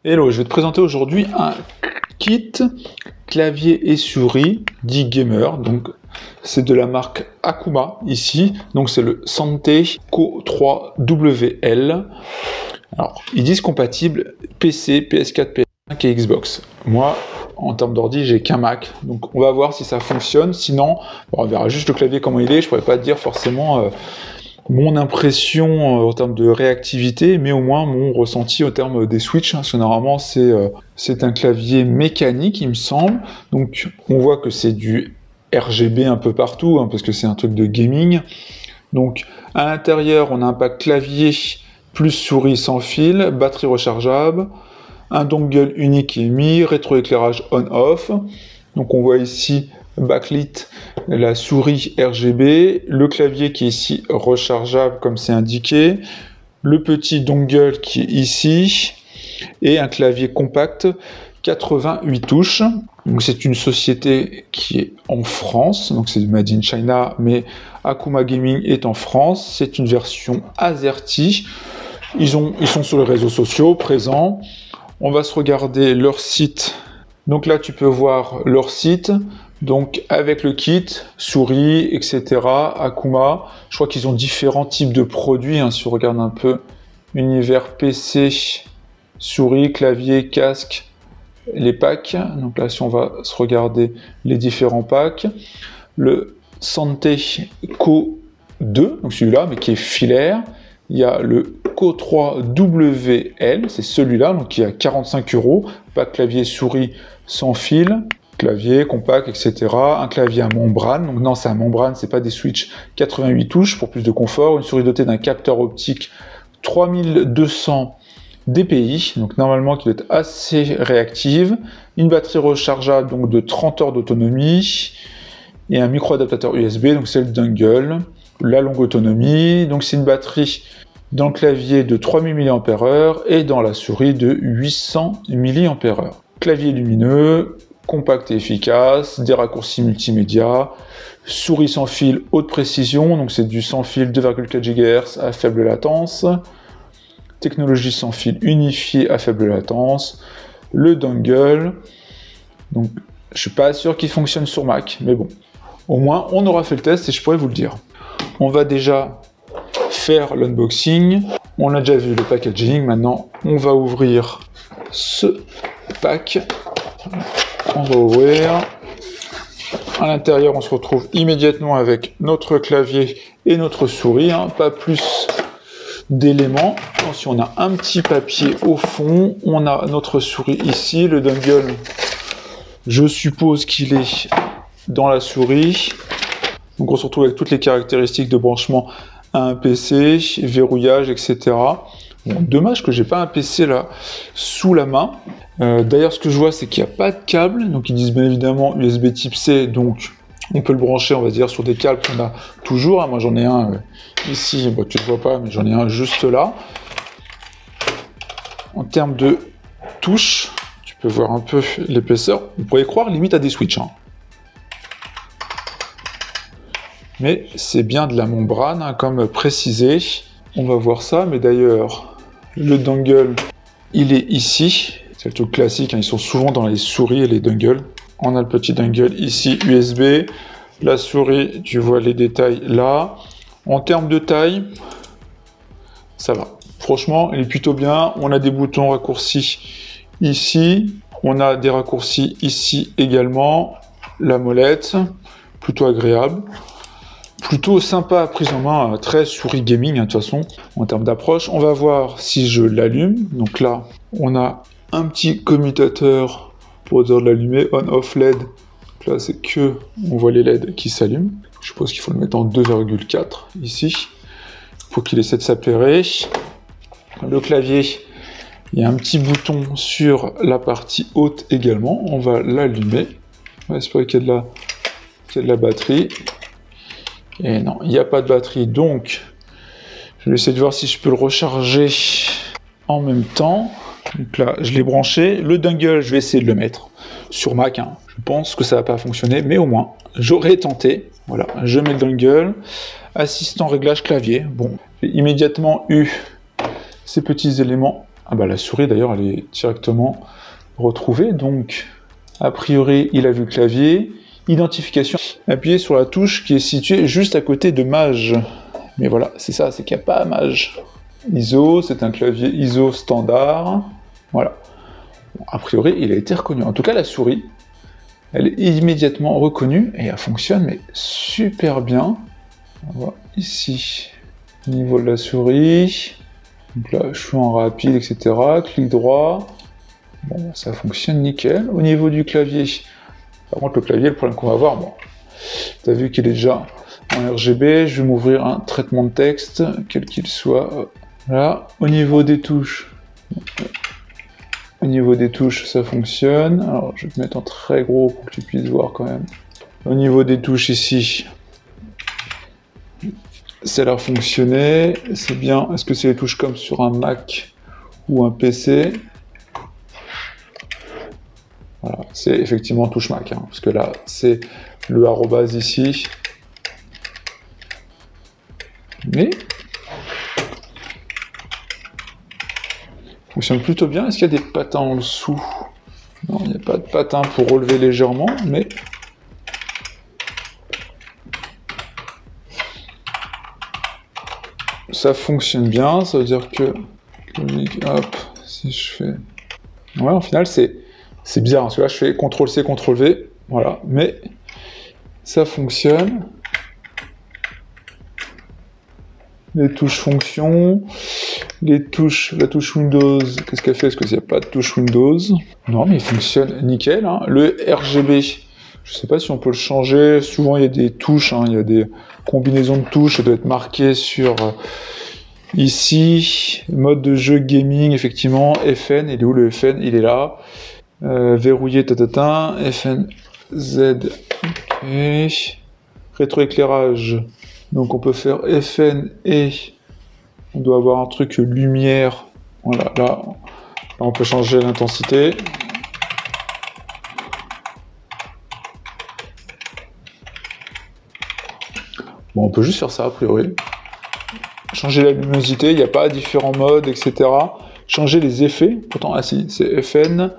Hello, je vais te présenter aujourd'hui un kit clavier et souris dit gamer. Donc c'est de la marque Akuma ici. Donc c'est le Sante Co3WL. Alors ils disent compatible PC, PS4, PS5 et Xbox. Moi, en termes d'ordi, j'ai qu'un Mac. Donc on va voir si ça fonctionne. Sinon, on verra juste le clavier comment il est. Je pourrais pas te dire forcément mon impression en termes de réactivité, mais au moins mon ressenti au terme des switches, parce que normalement c'est un clavier mécanique, il me semble. Donc on voit que c'est du RGB un peu partout, parce que c'est un truc de gaming. Donc à l'intérieur, on a un pack clavier plus souris sans fil, batterie rechargeable, un dongle unique et mis, rétroéclairage on-off. Donc on voit ici backlit, la souris RGB, le clavier qui est ici rechargeable comme c'est indiqué, le petit dongle qui est ici, et un clavier compact 88 touches. Donc c'est une société qui est en France, donc c'est du Made in China, mais Akuma Gaming est en France. C'est une version AZERTY. Ils sont sur les réseaux sociaux présents. On va se regarder leur site. Donc là tu peux voir leur site. Donc avec le kit, souris, etc. Akuma, je crois qu'ils ont différents types de produits. Si on regarde un peu, univers PC, souris, clavier, casque, les packs. Donc là, si on va se regarder les différents packs, le Sante Co 2, donc celui-là, mais qui est filaire. Il y a le Co3WL, c'est celui-là, donc qui est à 45 €. Pack clavier souris sans fil. Clavier, compact, etc. Un clavier à membrane. Donc non, c'est à membrane, c'est pas des switches 88 touches pour plus de confort. Une souris dotée d'un capteur optique 3200 dpi, donc normalement qui doit être assez réactive. Une batterie rechargeable donc de 30 heures d'autonomie. Et un micro-adaptateur USB, donc c'est le dongle. La longue autonomie, donc c'est une batterie dans le clavier de 3000 mAh et dans la souris de 800 mAh. Clavier lumineux, compact et efficace, des raccourcis multimédia, souris sans fil haute précision, donc c'est du sans fil 2,4 GHz à faible latence, technologie sans fil unifiée à faible latence, le dongle, donc je suis pas sûr qu'il fonctionne sur Mac, mais bon, au moins on aura fait le test et je pourrais vous le dire. On va déjà faire l'unboxing, on a déjà vu le packaging, maintenant on va ouvrir ce pack. On va ouvrir. À l'intérieur, on se retrouve immédiatement avec notre clavier et notre souris. Pas plus d'éléments. Ensuite, on a un petit papier au fond. On a notre souris ici. Le dongle, je suppose qu'il est dans la souris. Donc, on se retrouve avec toutes les caractéristiques de branchement à un PC, verrouillage, etc. Bon, dommage que j'ai pas un PC là sous la main. D'ailleurs, ce que je vois, c'est qu'il n'y a pas de câble. Donc, ils disent bien évidemment USB type C. Donc, on peut le brancher, on va dire, sur des câbles qu'on a toujours. Moi, j'en ai un ici. Bon, tu ne le vois pas, mais j'en ai un juste là. En termes de touches, tu peux voir un peu l'épaisseur. On pourrait croire limite à des switches. Mais c'est bien de la membrane, comme précisé. On va voir ça. Mais d'ailleurs, le dongle, il est ici. C'est le truc classique, ils sont souvent dans les souris et les dongles. On a le petit dongle ici, USB. La souris, tu vois les détails là. En termes de taille, ça va. Franchement, il est plutôt bien. On a des boutons raccourcis ici. On a des raccourcis ici également. La molette, plutôt agréable. Plutôt sympa, prise en main, très souris gaming de toute façon. En termes d'approche, on va voir si je l'allume. Donc là, on a un petit commutateur pour dire de l'allumer, on-off LED. Donc là, c'est que on voit les LED qui s'allument. Je suppose qu'il faut le mettre en 2,4 ici. Il faut qu'il essaie de s'appairer. Le clavier, il y a un petit bouton sur la partie haute également. On va l'allumer. On va espérer qu'il y a de la batterie. Et non, il n'y a pas de batterie. Donc, je vais essayer de voir si je peux le recharger en même temps. Donc là, je l'ai branché. Le dongle, je vais essayer de le mettre sur Mac. Je pense que ça va pas fonctionner, mais au moins, j'aurais tenté. Voilà, je mets le dongle. Assistant réglage clavier. Bon, j'ai immédiatement eu ces petits éléments Ah bah la souris d'ailleurs, elle est directement retrouvée. Donc, a priori, il a vu le clavier. Identification. Appuyez sur la touche qui est située juste à côté de Mage. Mais voilà, c'est ça, c'est qu'il n'y a pas Mage. ISO, c'est un clavier ISO standard. Voilà. Bon, a priori, il a été reconnu. En tout cas, la souris, elle est immédiatement reconnue et elle fonctionne mais super bien. On va ici, au niveau de la souris. Donc là, je suis en rapide, etc. Clic droit. Bon, ça fonctionne nickel. Au niveau du clavier, par contre, le clavier, le problème qu'on va avoir, bon, tu as vu qu'il est déjà en RGB. Je vais m'ouvrir un traitement de texte, quel qu'il soit. Là, au niveau des touches, ça fonctionne. Alors, je vais te mettre en très gros pour que tu puisses voir quand même. Au niveau des touches ici, ça a l'air fonctionner. C'est bien. Est-ce que c'est les touches comme sur un Mac ou un PC? Voilà, c'est effectivement touche Mac, hein, parce que là, c'est le arrobase ici. Mais fonctionne plutôt bien. Est-ce qu'il y a des patins en dessous? Non, il n'y a pas de patins pour relever légèrement, mais ça fonctionne bien. Ça veut dire que, hop, si je fais... Ouais, au final, c'est bizarre, parce que là, je fais CTRL-C, CTRL-V, voilà, mais ça fonctionne. Les touches fonction, la touche Windows, qu'est-ce qu'elle fait? Est-ce qu'il n'y a pas de touche Windows? Non, mais il fonctionne nickel, hein. Le RGB, je ne sais pas si on peut le changer. Souvent, il y a des touches, hein, il y a des combinaisons de touches, ça doit être marqué sur... ici, mode de jeu gaming, effectivement, FN, il est où le FN? Il est là. Verrouillé, FN, Z, ok. Rétroéclairage, donc on peut faire FN et on doit avoir un truc lumière. Voilà, là on peut changer l'intensité. Bon, on peut juste faire ça a priori. Changer la luminosité, il n'y a pas différents modes, etc. Changer les effets, pourtant, ah si, c'est FN,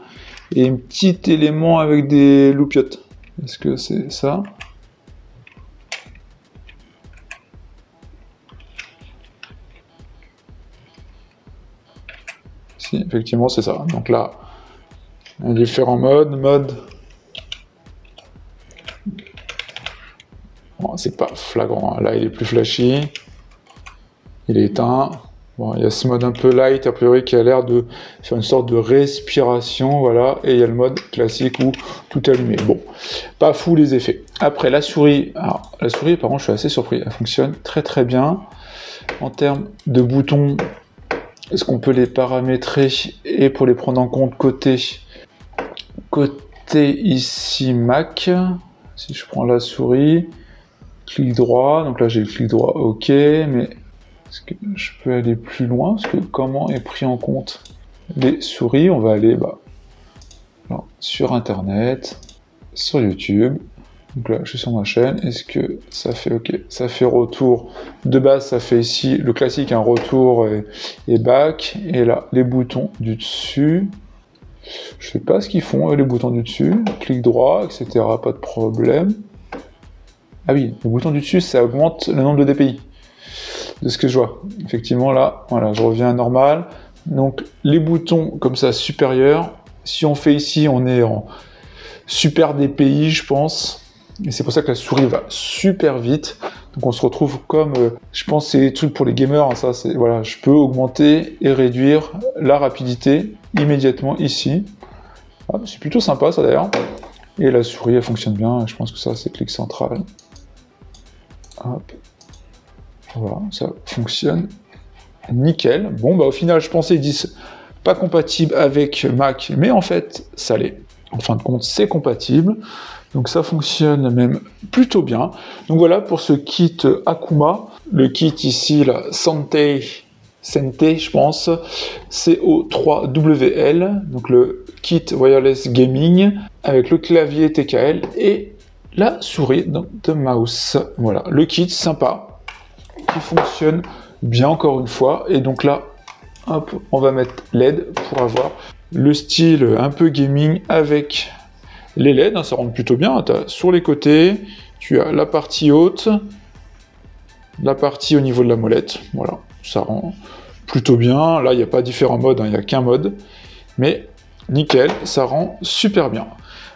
et un petit élément avec des loupiottes. Est-ce que c'est ça? Si, effectivement, c'est ça. Donc là, il y a différents modes. Bon, c'est pas flagrant, hein. Là, il est plus flashy. Il est éteint. Bon, il y a ce mode un peu light, a priori, qui a l'air de faire une sorte de respiration, voilà. Et il y a le mode classique où tout est allumé. Bon, pas fou les effets. Après, la souris. Alors, la souris, par contre, je suis assez surpris. Elle fonctionne très très bien. En termes de boutons, est-ce qu'on peut les paramétrer et pour les prendre en compte côté ici Mac, si je prends la souris, clic droit, donc là j'ai le clic droit, ok, mais est-ce que je peux aller plus loin? Parce que comment est pris en compte les souris? On va aller alors, sur Internet, sur YouTube. Donc là, je suis sur ma chaîne. Est-ce que ça fait OK? Ça fait retour. De base, ça fait ici le classique, un retour et back. Et là, les boutons du dessus. Je sais pas ce qu'ils font, les boutons du dessus. Clic droit, etc. Pas de problème. Ah oui, les boutons du dessus, ça augmente le nombre de DPI. De ce que je vois. Effectivement, là, voilà, je reviens à normal. Donc, les boutons comme ça supérieurs. Si on fait ici, on est en super DPI, je pense. Et c'est pour ça que la souris va super vite. Donc, on se retrouve comme, je pense, c'est des trucs pour les gamers. Hein, ça, c'est voilà, je peux augmenter et réduire la rapidité immédiatement ici. Ah, c'est plutôt sympa, ça d'ailleurs. Et la souris, elle fonctionne bien. Je pense que ça, c'est clic central. Hop. Voilà, ça fonctionne nickel. Bon, bah au final, je pensais qu'ils disent pas compatible avec Mac, mais en fait, ça l'est. En fin de compte, c'est compatible. Donc ça fonctionne même plutôt bien. Donc voilà pour ce kit Akuma. Le kit ici, là, Sente, je pense, CO3WL. Donc le kit Wireless Gaming avec le clavier TKL et la souris de mouse. Voilà, le kit sympa qui fonctionne bien encore une fois. Et donc là, Hop, on va mettre LED pour avoir le style un peu gaming avec les LED, hein, ça rentre plutôt bien. Sur les côtés, tu as la partie haute, la partie au niveau de la molette. Voilà, ça rend plutôt bien. Là, il n'y a pas différents modes, hein, il n'y a qu'un mode. Mais nickel, ça rend super bien.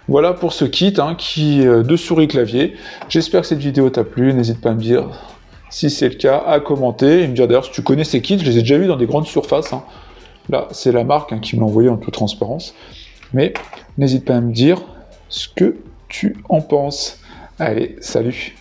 Voilà pour ce kit hein, de souris clavier. J'espère que cette vidéo t'a plu. N'hésite pas à me dire si c'est le cas, à commenter. Et me dire d'ailleurs si tu connais ces kits, je les ai déjà vus dans des grandes surfaces. Hein. Là, c'est la marque hein, qui me l'a envoyé en toute transparence. Mais n'hésite pas à me dire ce que tu en penses. Allez, salut!